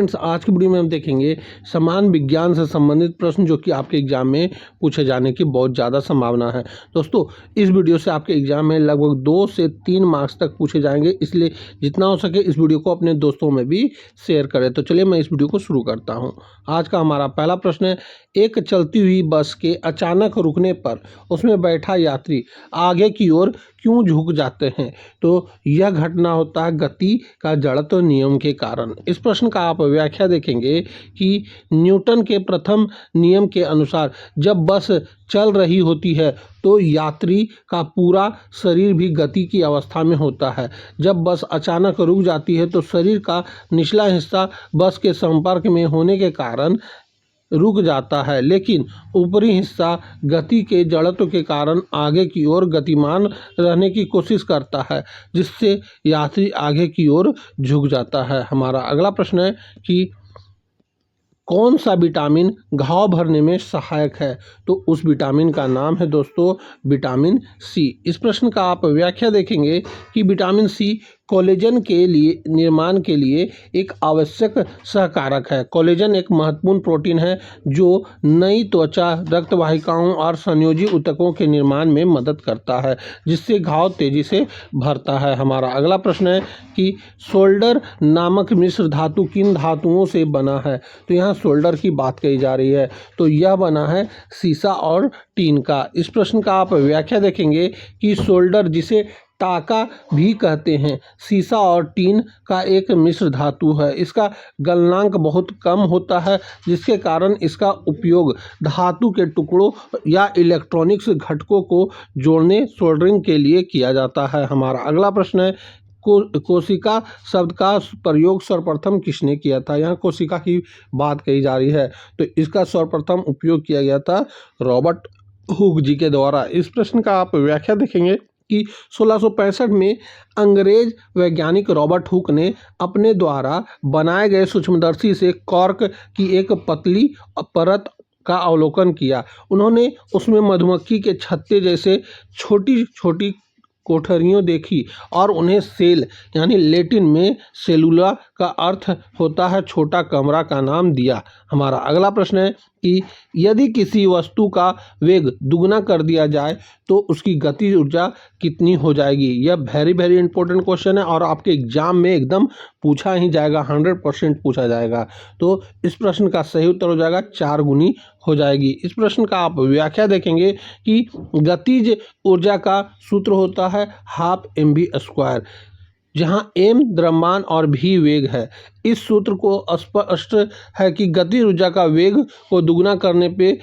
Friends, आज की video में हम देखेंगे समान विज्ञान से संबंधित प्रश्न जो कि आपके एग्जाम में पूछे जाने की बहुत ज़्यादा संभावना है। दोस्तों, इस वीडियो से आपके एग्जाम में लगभग 2 से 3 मार्क्स तक पूछे जाएंगे, इसलिए जितना हो सके इस वीडियो को अपने दोस्तों में भी शेयर करें। तो चलिए मैं इस वीडियो को शुरू करता हूँ। आज का हमारा पहला प्रश्न है, एक चलती हुई बस के अचानक रुकने पर उसमें बैठा यात्री आगे की ओर क्यों झुक जाते हैं? तो यह घटना होता है गति का जड़त्व नियम के कारण। इस प्रश्न का आप व्याख्या देखेंगे कि न्यूटन के प्रथम नियम के अनुसार जब बस चल रही होती है तो यात्री का पूरा शरीर भी गति की अवस्था में होता है। जब बस अचानक रुक जाती है तो शरीर का निचला हिस्सा बस के संपर्क में होने के कारण रुक जाता है, लेकिन ऊपरी हिस्सा गति के जड़त्व के कारण आगे की ओर गतिमान रहने की कोशिश करता है, जिससे यात्री आगे की ओर झुक जाता है। हमारा अगला प्रश्न है कि कौन सा विटामिन घाव भरने में सहायक है? तो उस विटामिन का नाम है दोस्तों विटामिन सी। इस प्रश्न का आप व्याख्या देखेंगे कि विटामिन सी कोलेजन के लिए निर्माण के लिए एक आवश्यक सहकारक है। कोलेजन एक महत्वपूर्ण प्रोटीन है जो नई त्वचा, रक्त वाहिकाओं और संयोजी ऊतकों के निर्माण में मदद करता है, जिससे घाव तेजी से भरता है। हमारा अगला प्रश्न है कि सोल्डर नामक मिश्र धातु किन धातुओं से बना है? तो यहाँ सोल्डर की बात कही जा रही है, तो यह बना है सीसा और टीन का। इस प्रश्न का आप व्याख्या देखेंगे कि सोल्डर, जिसे टाका भी कहते हैं, सीसा और टीन का एक मिश्र धातु है। इसका गलनांक बहुत कम होता है, जिसके कारण इसका उपयोग धातु के टुकड़ों या इलेक्ट्रॉनिक्स घटकों को जोड़ने, सोल्डरिंग के लिए किया जाता है। हमारा अगला प्रश्न है, कोशिका शब्द का प्रयोग सर्वप्रथम किसने किया था? यहाँ कोशिका की बात कही जा रही है, तो इसका सर्वप्रथम उपयोग किया गया था रॉबर्ट हुक जी के द्वारा। इस प्रश्न का आप व्याख्या देखेंगे कि 1665 में अंग्रेज वैज्ञानिक रॉबर्ट हुक ने अपने द्वारा बनाए गए सूक्ष्मदर्शी से कॉर्क की एक पतली परत का अवलोकन किया। उन्होंने उसमें मधुमक्खी के छत्ते जैसे छोटी छोटी कोठरियों देखी और उन्हें सेल यानी लैटिन में सेलुला का अर्थ होता है छोटा कमरा का नाम दिया। हमारा अगला प्रश्न है कि यदि किसी वस्तु का वेग दुगना कर दिया जाए तो उसकी गति ऊर्जा कितनी हो जाएगी? यह वेरी इंपॉर्टेंट क्वेश्चन है और आपके एग्जाम में एकदम पूछा ही जाएगा, 100% पूछा जाएगा। तो इस प्रश्न का सही उत्तर हो जाएगा 4 गुनी हो जाएगी। इस प्रश्न का आप व्याख्या देखेंगे कि गतिज ऊर्जा का सूत्र होता है ½mv², जहां m द्रव्यमान और v वेग है। इस सूत्र को स्पष्ट है कि गति ऊर्जा का वेग को दुगना करने पे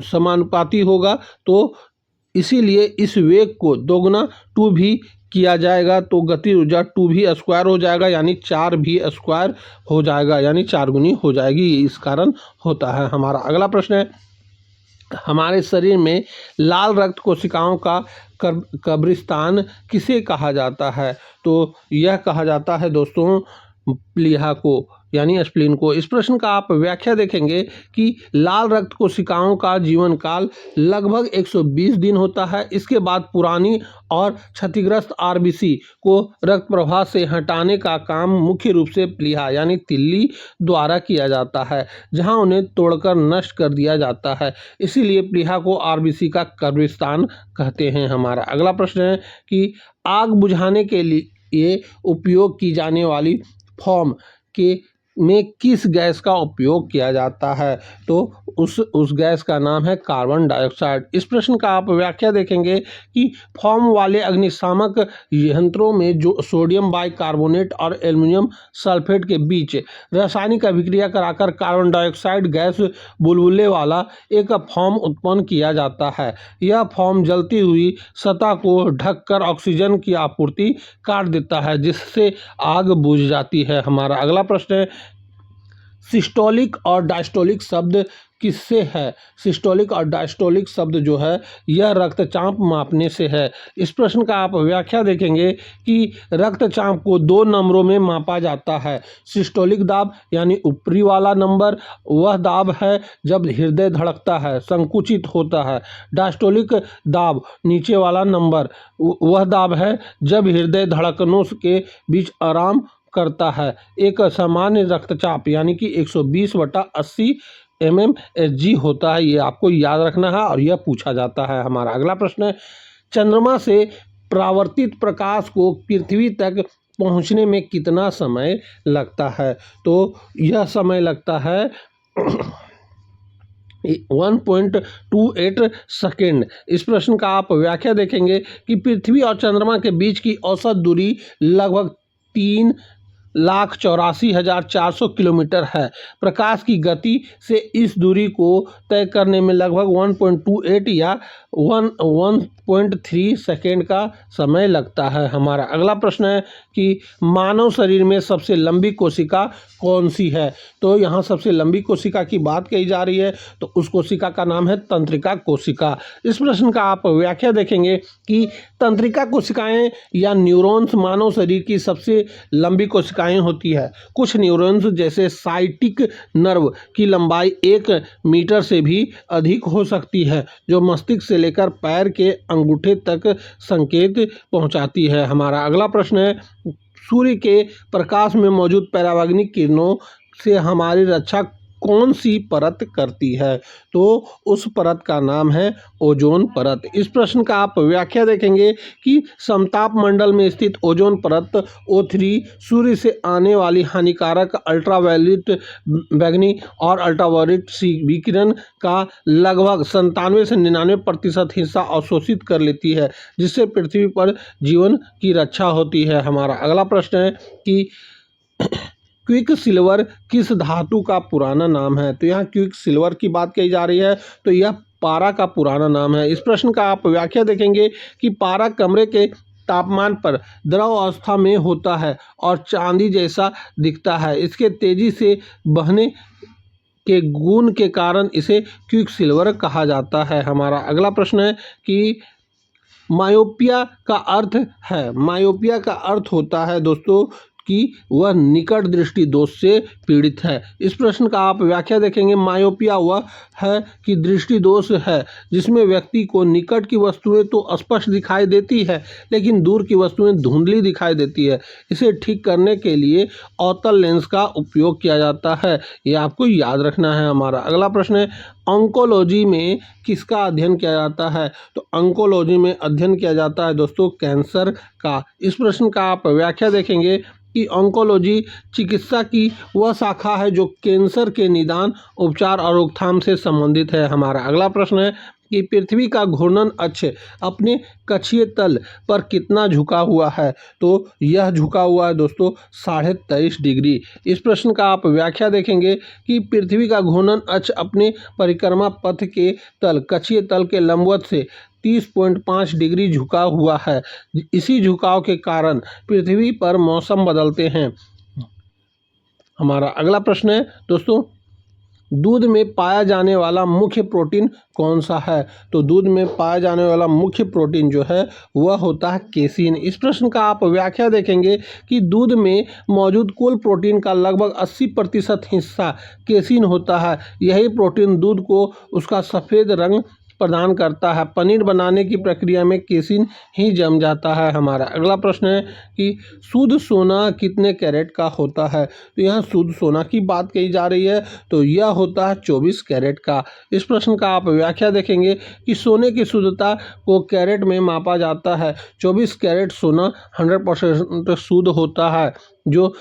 समानुपाती होगा, तो इसीलिए इस वेग को दोगुना 2v किया जाएगा तो गति ऊर्जा 2v² हो जाएगा, यानी 4v² हो जाएगा, यानी 4 गुनी हो जाएगी। इस कारण होता है। हमारा अगला प्रश्न है, हमारे शरीर में लाल रक्त कोशिकाओं का कब्रिस्तान किसे कहा जाता है? तो यह कहा जाता है दोस्तों प्लीहा को, यानी स्प्लीन को। इस प्रश्न का आप व्याख्या देखेंगे कि लाल रक्त कोशिकाओं का जीवन काल लगभग 120 दिन होता है। इसके बाद पुरानी और क्षतिग्रस्त आरबीसी को रक्त प्रवाह से हटाने का काम मुख्य रूप से प्लीहा यानी तिल्ली द्वारा किया जाता है, जहां उन्हें तोड़कर नष्ट कर दिया जाता है। इसीलिए प्लीहा को आरबीसी का कब्रिस्तान कहते हैं। हमारा अगला प्रश्न है कि आग बुझाने के लिए उपयोग की जाने वाली फॉर्म के में किस गैस का उपयोग किया जाता है? तो उस गैस का नाम है कार्बन डाइऑक्साइड। इस प्रश्न का आप व्याख्या देखेंगे कि फॉर्म वाले अग्निशामक यंत्रों में जो सोडियम बाइकार्बोनेट और एल्युमिनियम सल्फेट के बीच रासायनिक अभिक्रिया कराकर कार्बन डाइऑक्साइड गैस बुलबुले वाला एक फॉर्म उत्पन्न किया जाता है। यह फॉर्म जलती हुई सतह को ढककर ऑक्सीजन की आपूर्ति काट देता है, जिससे आग बुझ जाती है। हमारा अगला प्रश्न है, सिस्टोलिक और डायस्टोलिक शब्द किससे है? सिस्टोलिक और डायस्टोलिक शब्द जो है यह रक्तचाप मापने से है। इस प्रश्न का आप व्याख्या देखेंगे कि रक्तचाप को 2 नंबरों में मापा जाता है। सिस्टोलिक दाब यानी ऊपरी वाला नंबर वह दाब है जब हृदय धड़कता है, संकुचित होता है। डायस्टोलिक दाब नीचे वाला नंबर वह दाब है जब हृदय धड़कनों के बीच आराम करता है? एक सामान्य रक्तचाप यानी कि 120/80 mmHg होता है। ये आपको याद रखना है और यह पूछा जाता है। हमारा अगला प्रश्न है, चंद्रमा से परावर्तित प्रकाश को पृथ्वी तक पहुंचने में कितना समय लगता है? तो यह समय लगता है 1.28 सेकेंड। इस प्रश्न का आप व्याख्या देखेंगे कि पृथ्वी और चंद्रमा के बीच की औसत दूरी लगभग 3,84,400 किलोमीटर है। प्रकाश की गति से इस दूरी को तय करने में लगभग 1.28 या 1.3 सेकेंड का समय लगता है। हमारा अगला प्रश्न है कि मानव शरीर में सबसे लंबी कोशिका कौन सी है? तो यहाँ सबसे लंबी कोशिका की बात कही जा रही है, तो उस कोशिका का नाम है तंत्रिका कोशिका। इस प्रश्न का आप व्याख्या देखेंगे कि तंत्रिका कोशिकाएं या न्यूरॉन्स मानव शरीर की सबसे लंबी कोशिकाएं होती है। कुछ न्यूरॉन्स जैसे साइटिक नर्व की लंबाई 1 मीटर से भी अधिक हो सकती है, जो मस्तिष्क से लेकर पैर के अंगूठे तक संकेत पहुंचाती है। हमारा अगला प्रश्न है, सूर्य के प्रकाश में मौजूद पराबैंगनी किरणों से हमारी रक्षा कौन सी परत करती है? तो उस परत का नाम है ओजोन परत। इस प्रश्न का आप व्याख्या देखेंगे कि समताप मंडल में स्थित ओजोन परत O3 सूर्य से आने वाली हानिकारक अल्ट्रावायलेट बैंगनी और अल्ट्रावायलेट विकिरण का लगभग 97 से 99% हिस्सा अवशोषित कर लेती है, जिससे पृथ्वी पर जीवन की रक्षा होती है। हमारा अगला प्रश्न है कि क्विक सिल्वर किस धातु का पुराना नाम है? तो यहाँ क्विक सिल्वर की बात कही जा रही है, तो यह पारा का पुराना नाम है। इस प्रश्न का आप व्याख्या देखेंगे कि पारा कमरे के तापमान पर द्रव अवस्था में होता है और चांदी जैसा दिखता है। इसके तेजी से बहने के गुण के कारण इसे क्विक सिल्वर कहा जाता है। हमारा अगला प्रश्न है कि मायोपिया का अर्थ है, मायोपिया का अर्थ होता है दोस्तों कि वह निकट दृष्टि दोष से पीड़ित है। इस प्रश्न का आप व्याख्या देखेंगे, मायोपिया वह है कि दृष्टि दोष है जिसमें व्यक्ति को निकट की वस्तुएं तो स्पष्ट दिखाई देती है, लेकिन दूर की वस्तुएं धुंधली दिखाई देती है। इसे ठीक करने के लिए अवतल लेंस का उपयोग किया जाता है। ये आपको याद रखना है। हमारा अगला प्रश्न है, ऑन्कोलॉजी में किसका अध्ययन किया जाता है? तो ऑन्कोलॉजी में अध्ययन किया जाता है दोस्तों कैंसर का। इस प्रश्न का आप व्याख्या देखेंगे कि ऑन्कोलॉजी चिकित्सा की वह शाखा है जो कैंसर के निदान, उपचार और रोकथाम से संबंधित है। हमारा अगला प्रश्न है कि पृथ्वी का घूर्णन अक्ष अपने कक्षीय तल पर कितना झुका हुआ है? तो यह झुका हुआ है दोस्तों 23.5 डिग्री। इस प्रश्न का आप व्याख्या देखेंगे कि पृथ्वी का घूर्णन अक्ष अपने परिक्रमा पथ के तल कक्षीय तल के लंबवत से 30.5 डिग्री झुका हुआ है। इसी झुकाव के कारण पृथ्वी पर मौसम बदलते हैं। हमारा अगला प्रश्न है दोस्तों, दूध में पाया जाने वाला मुख्य प्रोटीन कौन सा है? तो दूध में पाया जाने वाला मुख्य प्रोटीन जो है वह होता है केसीन। इस प्रश्न का आप व्याख्या देखेंगे कि दूध में मौजूद कुल प्रोटीन का लगभग 80% हिस्सा केसीन होता है। यही प्रोटीन दूध को उसका सफ़ेद रंग प्रदान करता है। पनीर बनाने की प्रक्रिया में केसीन ही जम जाता है। हमारा अगला प्रश्न है कि शुद्ध सोना कितने कैरेट का होता है? तो यहाँ शुद्ध सोना की बात कही जा रही है, तो यह होता है 24 कैरेट का। इस प्रश्न का आप व्याख्या देखेंगे कि सोने की शुद्धता को कैरेट में मापा जाता है। 24 कैरेट सोना 100% शुद्ध होता है। जो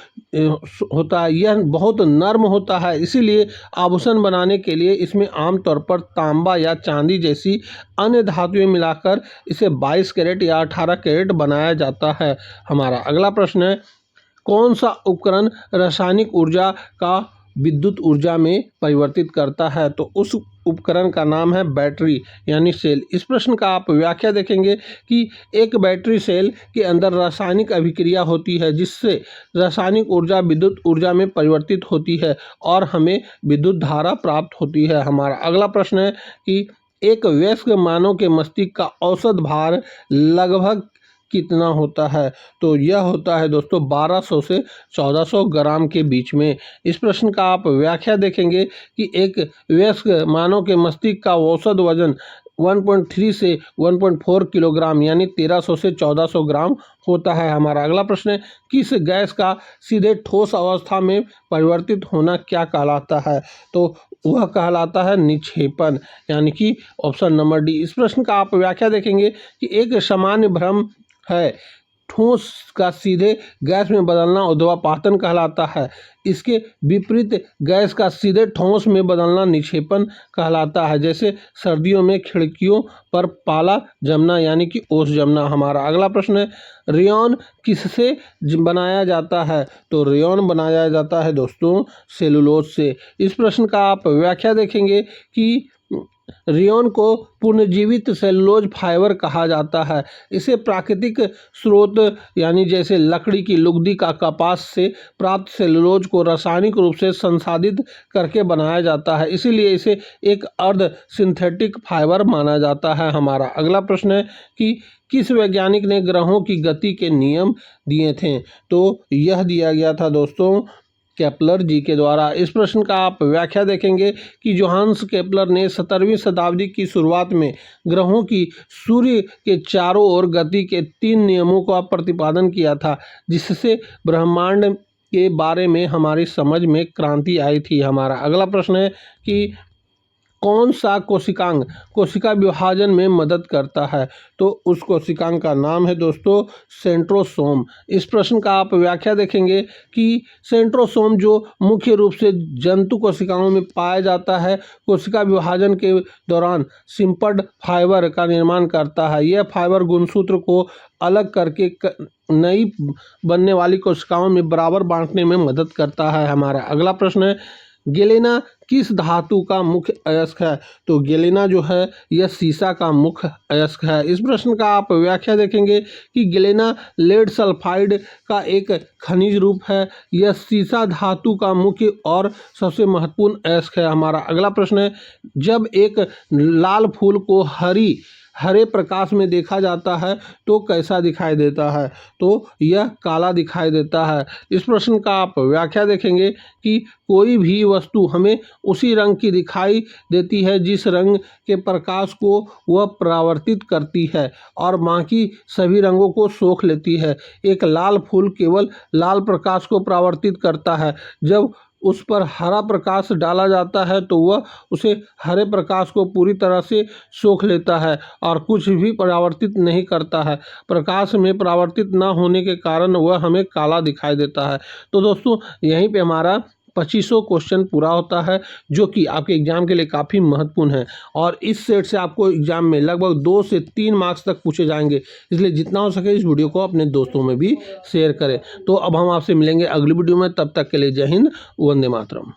होता है यह बहुत नर्म होता है, इसीलिए आभूषण बनाने के लिए इसमें आमतौर पर तांबा या चांदी जैसी अन्य धातुएं मिलाकर इसे 22 कैरेट या 18 कैरेट बनाया जाता है। हमारा अगला प्रश्न है, कौन सा उपकरण रासायनिक ऊर्जा का विद्युत ऊर्जा में परिवर्तित करता है? तो उस उपकरण का नाम है बैटरी यानी सेल। इस प्रश्न का आप व्याख्या देखेंगे कि एक बैटरी सेल के अंदर रासायनिक अभिक्रिया होती है, जिससे रासायनिक ऊर्जा विद्युत ऊर्जा में परिवर्तित होती है और हमें विद्युत धारा प्राप्त होती है। हमारा अगला प्रश्न है कि एक वयस्क मानव के मस्तिष्क का औसत भार लगभग कितना होता है? तो यह होता है दोस्तों 1200 से 1400 ग्राम के बीच में। इस प्रश्न का आप व्याख्या देखेंगे कि एक वयस्क मानव के मस्तिष्क का औसत वजन 1.3 से 1.4 किलोग्राम यानी 1300 से 1400 ग्राम होता है। हमारा अगला प्रश्न है, किस गैस का सीधे ठोस अवस्था में परिवर्तित होना क्या कहलाता है? तो वह कहलाता है निक्षेपण, यानी कि ऑप्शन नंबर डी। इस प्रश्न का आप व्याख्या देखेंगे कि एक सामान्य भ्रम है, ठोस का सीधे गैस में बदलना ऊर्ध्वपातन कहलाता है। इसके विपरीत गैस का सीधे ठोस में बदलना निक्षेपण कहलाता है। जैसे सर्दियों में खिड़कियों पर पाला जमना यानी कि ओस जमना। हमारा अगला प्रश्न है, रेयॉन किससे बनाया जाता है? तो रेयॉन बनाया जाता है दोस्तों सेलुलोज से। इस प्रश्न का आप व्याख्या देखेंगे कि रेयॉन को पुनर्जीवित सेलुलोज फाइबर कहा जाता है। इसे प्राकृतिक स्रोत यानी जैसे लकड़ी की लुगदी का कपास से प्राप्त सेलुलोज को रासायनिक रूप से संसाधित करके बनाया जाता है, इसीलिए इसे एक अर्ध सिंथेटिक फाइबर माना जाता है। हमारा अगला प्रश्न है कि किस वैज्ञानिक ने ग्रहों की गति के नियम दिए थे? तो यह दिया गया था दोस्तों केपलर जी के द्वारा। इस प्रश्न का आप व्याख्या देखेंगे कि जोहान्स केपलर ने 17वीं शताब्दी की शुरुआत में ग्रहों की सूर्य के चारों ओर गति के 3 नियमों का प्रतिपादन किया था, जिससे ब्रह्मांड के बारे में हमारी समझ में क्रांति आई थी। हमारा अगला प्रश्न है कि कौन सा कोशिकांग कोशिका विभाजन में मदद करता है? तो उस कोशिकांग का नाम है दोस्तों सेंट्रोसोम। इस प्रश्न का आप व्याख्या देखेंगे कि सेंट्रोसोम जो मुख्य रूप से जंतु कोशिकाओं में पाया जाता है, कोशिका विभाजन के दौरान सिंपल्ड फाइबर का निर्माण करता है। यह फाइबर गुणसूत्र को अलग करके नई बनने वाली कोशिकाओं में बराबर बांटने में मदद करता है। हमारा अगला प्रश्न है, गेलेना किस धातु का मुख्य अयस्क है? तो गेलेना जो है यह सीसा का मुख्य अयस्क है। इस प्रश्न का आप व्याख्या देखेंगे कि गेलेना लेड सल्फाइड का एक खनिज रूप है। यह सीसा धातु का मुख्य और सबसे महत्वपूर्ण अयस्क है। हमारा अगला प्रश्न है, जब एक लाल फूल को हरे प्रकाश में देखा जाता है तो कैसा दिखाई देता है? तो यह काला दिखाई देता है। इस प्रश्न का आप व्याख्या देखेंगे कि कोई भी वस्तु हमें उसी रंग की दिखाई देती है जिस रंग के प्रकाश को वह परावर्तित करती है और बाकी सभी रंगों को सोख लेती है। एक लाल फूल केवल लाल प्रकाश को परावर्तित करता है। जब उस पर हरा प्रकाश डाला जाता है तो वह उसे हरे प्रकाश को पूरी तरह से सोख लेता है और कुछ भी परावर्तित नहीं करता है। प्रकाश में परावर्तित न होने के कारण वह हमें काला दिखाई देता है। तो दोस्तों यहीं पे हमारा 2500 क्वेश्चन पूरा होता है, जो कि आपके एग्जाम के लिए काफ़ी महत्वपूर्ण है और इस सेट से आपको एग्जाम में लगभग 2 से 3 मार्क्स तक पूछे जाएंगे। इसलिए जितना हो सके इस वीडियो को अपने दोस्तों में भी शेयर करें। तो अब हम आपसे मिलेंगे अगली वीडियो में, तब तक के लिए जय हिंद, वंदे मातरम।